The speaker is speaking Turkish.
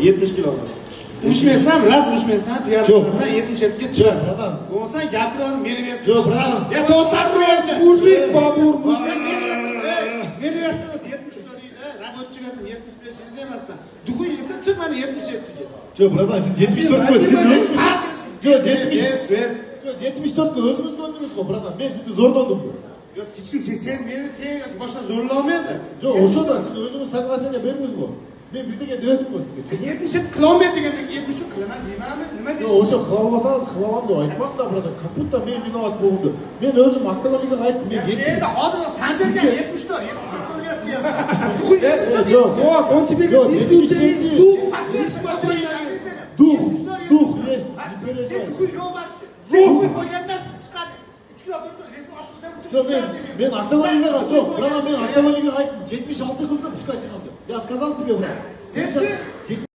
70 kilo. Urushmaysan, rast urushmaysan, tuyarsan 77 ga chiqar. Bo'lmasa gapiraver, meni bersin. Yo'q, bilaman. Ya to'xtab qo'yinglar. Mujik babur, Meni bersin 74 yilda, rabotchigasan 75 yilda emasdan. Dugun yesa chiq mana 77 ga. Yo'q, bilaman, siz 74 ga siz yo'q, 70. Yes. Yo'q, 74 ga o'zingiz ko'ndingiz-ku, bilaman. Men sizni zo'rladim. Yo, sen meni boshqa zo'rlamaydi. Yo'q, o'shada siz o'zingiz saqlashga berdingiz-ku. Men birdaga dedim-ku sizga. 77 qilolmaydi degandek 73 qilaman deymanmi? Nima deysiz? Yo'q, o'sha qila olmasangiz qilaman deb aytmamda, bilaman. Kaputta men vinoat bo'ldim. Men o'zim avtomobilga aytdim, men Endi hozir sanjargan 74 o'lyapti. Yo'q, он тебе Yo'q, не 77. дух. Duh, yes. Yo'q, men avtomobilga yo'q, bilaman, men avtomobilga aytdim. 76 qilsa puskay chiqadi. Я сказал тебе, брат.